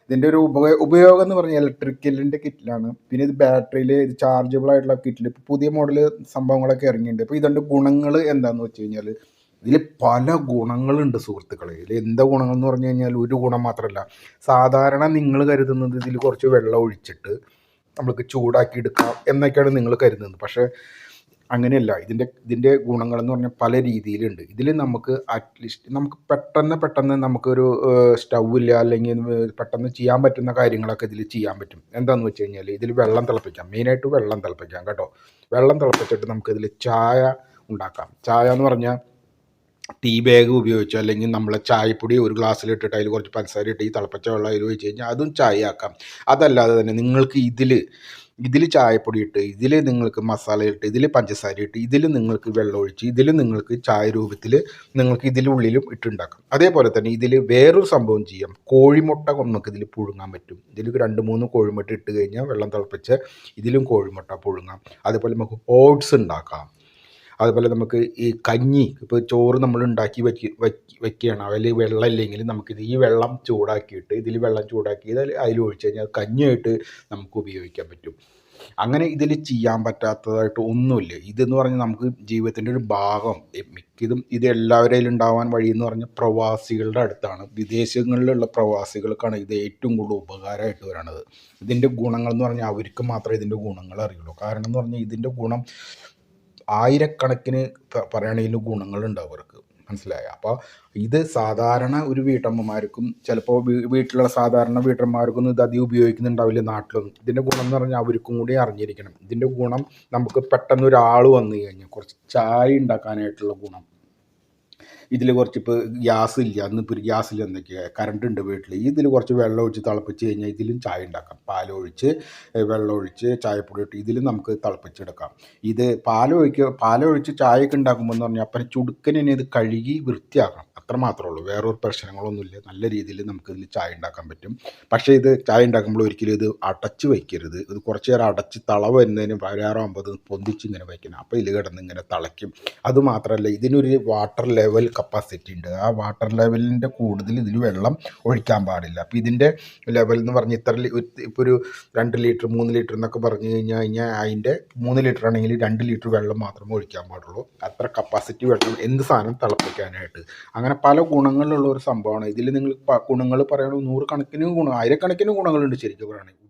ഇതിൻ്റെ ഒരു ഉപയോഗം എന്ന് പറഞ്ഞാൽ ഇലക്ട്രിക്കലിൻ്റെ കിറ്റിലാണ്. പിന്നെ ഇത് ബാറ്ററിയിൽ ഇത് ചാർജബിൾ ആയിട്ടുള്ള കിറ്റിൽ ഇപ്പോൾ പുതിയ മോഡൽ സംഭവങ്ങളൊക്കെ ഇറങ്ങിയിട്ടുണ്ട്. അപ്പോൾ ഇതിൻ്റെ ഗുണങ്ങൾ എന്താണെന്ന് വെച്ച് കഴിഞ്ഞാൽ ഇതിൽ പല ഗുണങ്ങളുണ്ട് സുഹൃത്തുക്കളെ. ഇതിൽ എന്താ ഗുണങ്ങൾ എന്ന് പറഞ്ഞു കഴിഞ്ഞാൽ ഒരു ഗുണം മാത്രമല്ല. സാധാരണ നിങ്ങൾ കരുതുന്നത് ഇതിൽ കുറച്ച് വെള്ളം ഒഴിച്ചിട്ട് നമുക്ക് ചൂടാക്കി എടുക്കാം എന്നൊക്കെയാണ് നിങ്ങൾ കരുതുന്നത്. പക്ഷേ അങ്ങനെയല്ല. ഇതിൻ്റെ ഗുണങ്ങളെന്ന് പറഞ്ഞാൽ പല രീതിയിലുണ്ട്. ഇതിൽ നമുക്ക് അറ്റ്ലീസ്റ്റ് നമുക്ക് പെട്ടെന്ന് നമുക്കൊരു സ്റ്റൗവില്ല അല്ലെങ്കിൽ പെട്ടെന്ന് ചെയ്യാൻ പറ്റുന്ന കാര്യങ്ങളൊക്കെ ഇതിൽ ചെയ്യാൻ പറ്റും. എന്താണെന്ന് വെച്ച് കഴിഞ്ഞാൽ ഇതിൽ വെള്ളം തിളപ്പിക്കാം. മെയിനായിട്ട് വെള്ളം തിളപ്പിക്കാം കേട്ടോ. വെള്ളം തിളപ്പിച്ചിട്ട് നമുക്കിതിൽ ചായ ഉണ്ടാക്കാം. ചായ എന്ന് പറഞ്ഞാൽ ടീ ബാഗ് ഉപയോഗിച്ചോ അല്ലെങ്കിൽ നമ്മളെ ചായപ്പൊടി ഒരു ഗ്ലാസ്സിലിട്ടിട്ട് അതിൽ കുറച്ച് പഞ്ചസാര ഇട്ട് ഈ തിളപ്പിച്ച വെള്ളം അതിൽ ഒഴിച്ച് കഴിഞ്ഞാൽ അതും ചായ ആക്കാം. അതല്ലാതെ തന്നെ നിങ്ങൾക്ക് ഇതിൽ ചായപ്പൊടി ഇട്ട് ഇതിൽ നിങ്ങൾക്ക് മസാല ഇട്ട് ഇതിൽ പഞ്ചസാര ഇട്ട് ഇതിൽ നിങ്ങൾക്ക് വെള്ളം ഒഴിച്ച് ഇതിൽ നിങ്ങൾക്ക് ചായ രൂപത്തിൽ നിങ്ങൾക്ക് ഇതിലുള്ളിലും ഇട്ടുണ്ടാക്കാം. അതേപോലെ തന്നെ ഇതിൽ വേറൊരു സംഭവം ചെയ്യാം. കോഴിമുട്ട നമുക്ക് ഇതിൽ പുഴുങ്ങാൻ പറ്റും. ഇതിൽ 2-3 കോഴിമുട്ട ഇട്ട് കഴിഞ്ഞാൽ വെള്ളം തിളപ്പിച്ച് ഇതിലും കോഴിമുട്ട പുഴുങ്ങാം. അതുപോലെ നമുക്ക് ഓട്സ് ഉണ്ടാക്കാം. അതുപോലെ നമുക്ക് ഈ കഞ്ഞി, ഇപ്പോൾ ചോറ് നമ്മൾ ഉണ്ടാക്കി വെക്കുകയാണ്, അതിൽ വെള്ളം ഇല്ലെങ്കിൽ നമുക്കിത് ഈ വെള്ളം ചൂടാക്കിയിട്ട് ഇതിൽ വെള്ളം ചൂടാക്കി അതിൽ ഒഴിച്ച് കഴിഞ്ഞാൽ കഞ്ഞിയായിട്ട് നമുക്ക് ഉപയോഗിക്കാൻ പറ്റും. അങ്ങനെ ഇതിൽ ചെയ്യാൻ പറ്റാത്തതായിട്ട് ഒന്നുമില്ല. ഇതെന്ന് പറഞ്ഞാൽ നമുക്ക് ജീവിതത്തിൻ്റെ ഒരു ഭാഗം മിക്കതും ഇത് എല്ലാവരെയും ഉണ്ടാവാൻ വഴിയെന്ന് പറഞ്ഞാൽ പ്രവാസികളുടെ അടുത്താണ്. വിദേശങ്ങളിലുള്ള പ്രവാസികൾക്കാണ് ഇത് ഏറ്റവും കൂടുതൽ ഉപകാരമായിട്ട് വരണത്. ഇതിൻ്റെ ഗുണങ്ങൾ എന്ന് പറഞ്ഞാൽ അവർക്ക് മാത്രമേ ഇതിൻ്റെ ഗുണങ്ങൾ അറിയുള്ളൂ. കാരണം എന്ന് പറഞ്ഞാൽ ഇതിൻ്റെ ഗുണം ആയിരക്കണക്കിന് പറയുകയാണെങ്കിൽ ഗുണങ്ങളുണ്ട് അവർക്ക്, മനസ്സിലായോ? അപ്പോൾ ഇത് സാധാരണ ഒരു വീട്ടമ്മമാർക്കും ചിലപ്പോൾ വീട്ടിലുള്ള സാധാരണ വീട്ടമ്മമാർക്കൊന്നും ഇത് അധികം ഉപയോഗിക്കുന്നുണ്ടാവില്ല നാട്ടിലൊന്നും. ഇതിൻ്റെ ഗുണം എന്ന് പറഞ്ഞാൽ അവർക്കും കൂടി അറിഞ്ഞിരിക്കണം. ഇതിൻ്റെ ഗുണം നമുക്ക് പെട്ടെന്ന് ഒരാൾ വന്നു കഴിഞ്ഞാൽ കുറച്ച് ചായ ഉണ്ടാക്കാനായിട്ടുള്ള ഗുണം. ഇതിൽ കുറച്ച് ഇപ്പോൾ ഗ്യാസ് ഇല്ല, അന്നിപ്പോൾ ഗ്യാസിൽ എന്തൊക്കെയാണ് കറണ്ട് ഉണ്ട് വീട്ടിൽ, ഇതിൽ കുറച്ച് വെള്ളം ഒഴിച്ച് തിളപ്പിച്ച് കഴിഞ്ഞാൽ ഇതിലും ചായ ഉണ്ടാക്കാം. പാലൊഴിച്ച് വെള്ളം ഒഴിച്ച് ചായപ്പൊടി ഇട്ട് ഇതിലും നമുക്ക് തിളപ്പിച്ചെടുക്കാം. ഇത് പാലൊഴിച്ച് ചായയൊക്കെ ഉണ്ടാക്കുമ്പോൾ എന്ന് പറഞ്ഞാൽ അപ്പം ചുടുക്കനെ ഇത് കഴുകി വൃത്തിയാക്കണം, അത്ര മാത്രമേ ഉള്ളൂ. വേറൊരു പ്രശ്നങ്ങളൊന്നുമില്ല. നല്ല രീതിയിൽ നമുക്കിതിൽ ചായ ഉണ്ടാക്കാൻ പറ്റും. പക്ഷേ ഇത് ചായ ഉണ്ടാക്കുമ്പോൾ ഒരിക്കലും ഇത് അടച്ച് വയ്ക്കരുത്. ഇത് കുറച്ച് നേരം അടച്ച് തള വരുന്നതിന് 16-9 പൊന്തിച്ച് ഇങ്ങനെ വയ്ക്കണം. അപ്പോൾ ഇതിൽ കിടന്ന് ഇങ്ങനെ തിളയ്ക്കും. അതുമാത്രമല്ല ഇതിനൊരു വാട്ടർ ലെവൽ കപ്പാസിറ്റി ഉണ്ട്. ആ വാട്ടർ ലെവലിൻ്റെ കൂടുതൽ ഇതിൽ വെള്ളം ഒഴിക്കാൻ പാടില്ല. അപ്പോൾ ഇതിൻ്റെ ലെവൽ എന്ന് പറഞ്ഞാൽ ഇപ്പോൾ ഒരു 2 ലിറ്റർ 3 ലിറ്റർ എന്നൊക്കെ പറഞ്ഞു കഴിഞ്ഞാൽ അതിൻ്റെ 3 ലിറ്റർ ആണെങ്കിൽ 2 ലിറ്റർ വെള്ളം മാത്രമേ ഒഴിക്കാൻ പാടുള്ളൂ. അത്ര കപ്പാസിറ്റി വെള്ളം എന്ത് സാധനം തിളപ്പിക്കാനായിട്ട്. അങ്ങനെ പല ഗുണങ്ങളുള്ള ഒരു സംഭവമാണ്. ഇതിൽ നിങ്ങൾ ഗുണങ്ങൾ പറയണത് 100 കണക്കിന് ആയിരക്കണക്കിന് ഗുണങ്ങളുണ്ട് ശരിക്കും പറയുകയാണെങ്കിൽ.